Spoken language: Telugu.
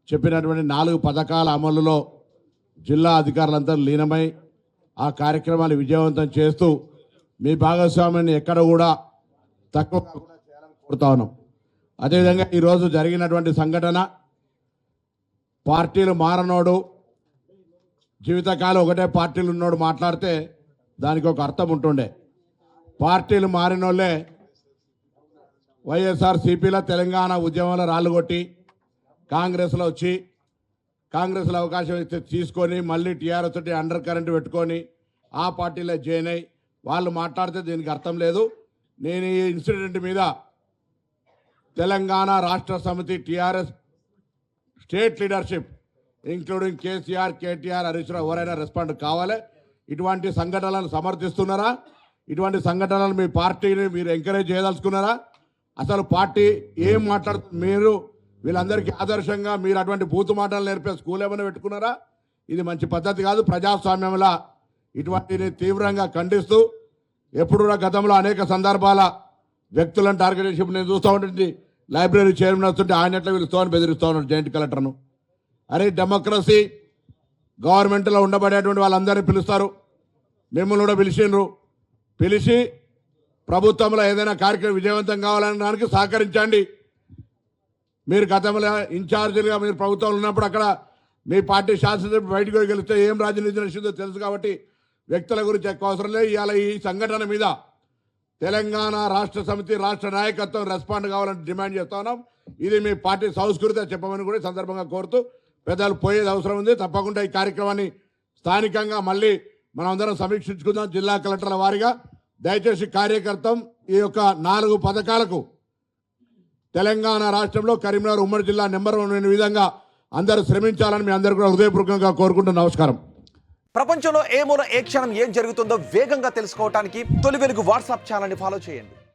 చెప్పినటువంటి 4 పథకాల అమలులో జిల్లా అధికారులంతా లీనమై ఆ కార్యక్రమాన్ని విజయవంతం చేస్తూ మీ భాగస్వామ్యాన్ని ఎక్కడ కూడా తక్కువ కాకుండా చేయాలని కోరుతా ఉన్నాం. అదేవిధంగా ఈరోజు జరిగినటువంటి సంఘటన పార్టీలు మారనోడు జీవితకాలం ఒకటే పార్టీలు ఉన్నోడు మాట్లాడితే దానికి ఒక అర్థం ఉంటుండే. పార్టీలు మారినోళ్ళే వైఎస్ఆర్సీపీలో తెలంగాణ ఉద్యమంలో రాళ్ళు కొట్టి కాంగ్రెస్లో వచ్చి కాంగ్రెస్లో అవకాశం ఇస్తే తీసుకొని మళ్ళీ టీఆర్ఎస్ తోటి అండర్ కరెంట్ పెట్టుకొని ఆ పార్టీలో జాయిన్ అయ్యి వాళ్ళు మాట్లాడితే దీనికి అర్థం లేదు. నేను ఈ ఇన్సిడెంట్ మీద Telangana Rashtra Samithi TRS state leadership including KCR, KTR, Harish Rao ఎవరైనా రెస్పాండ్ కావాలి. ఇటువంటి సంఘటనలను సమర్థిస్తున్నారా? ఇటువంటి సంఘటనలు మీ పార్టీని మీరు ఎంకరేజ్ చేయదలుచుకున్నారా? అసలు పార్టీ ఏం మాట్లాడుతుంది? మీరు వీళ్ళందరికీ ఆదర్శంగా మీరు అటువంటి బూతు మాటలు నేర్పే స్కూల్ ఏమైనా పెట్టుకున్నారా? ఇది మంచి పద్ధతి కాదు. ప్రజాస్వామ్యంలో ఇటువంటిని తీవ్రంగా ఖండిస్తూ ఎప్పుడు గతంలో అనేక సందర్భాల వ్యక్తులను టార్గెట్ చేసి నేను చూస్తూ ఉంటుంది. లైబ్రరీ చైర్మన్ వస్తుంటే ఆయన ఎట్లా పిలుస్తామని బెదిరిస్తూ ఉన్నాడు జాయింట్ కలెక్టర్ను. అరే డెమోక్రసీ గవర్నమెంట్లో ఉండబడేటువంటి వాళ్ళందరినీ పిలుస్తారు. మిమ్మల్ని కూడా పిలిచి ప్రభుత్వంలో ఏదైనా కార్యక్రమం విజయవంతం కావాలనడానికి సహకరించండి. మీరు గతంలో ఇన్ఛార్జీలుగా మీరు ప్రభుత్వంలో ఉన్నప్పుడు అక్కడ మీ పార్టీ శాసనసభ్యులు బయటకు గెలిస్తే ఏం రాజనీతి నడిచిందో తెలుసు కాబట్టి వ్యక్తుల గురించి ఎక్కువ అవసరం లేదు. ఇవాళ ఈ సంఘటన మీద తెలంగాణ రాష్ట్ర సమితి రాష్ట్ర నాయకత్వం రెస్పాండ్ కావాలని డిమాండ్ చేస్తా ఉన్నాం. ఇది మీ పార్టీ సంస్కృతి చెప్పమని కూడా సందర్భంగా కోరుతూ పెద్దలు పోయేది అవసరం ఉంది. తప్పకుండా ఈ కార్యక్రమాన్ని స్థానికంగా మళ్ళీ మనం అందరం సమీక్షించుకుందాం. జిల్లా కలెక్టర్ల వారీగా దయచేసి కార్యకర్తం ఈ యొక్క 4 పథకాలకు తెలంగాణ రాష్ట్రంలో కరీంనగర్ ఉమ్మడి జిల్లా నెంబర్ 1 అయిన విధంగా అందరూ శ్రమించాలని మీ అందరూ కూడా హృదయపూర్వకంగా కోరుకుంటూ నమస్కారం. ప్రపంచంలో ఏ మూల ఏ క్షణం ఏం జరుగుతుందో వేగంగా తెలుసుకోవడానికి తొలి వెలుగు వాట్సాప్ ఛానల్ని ఫాలో చేయండి.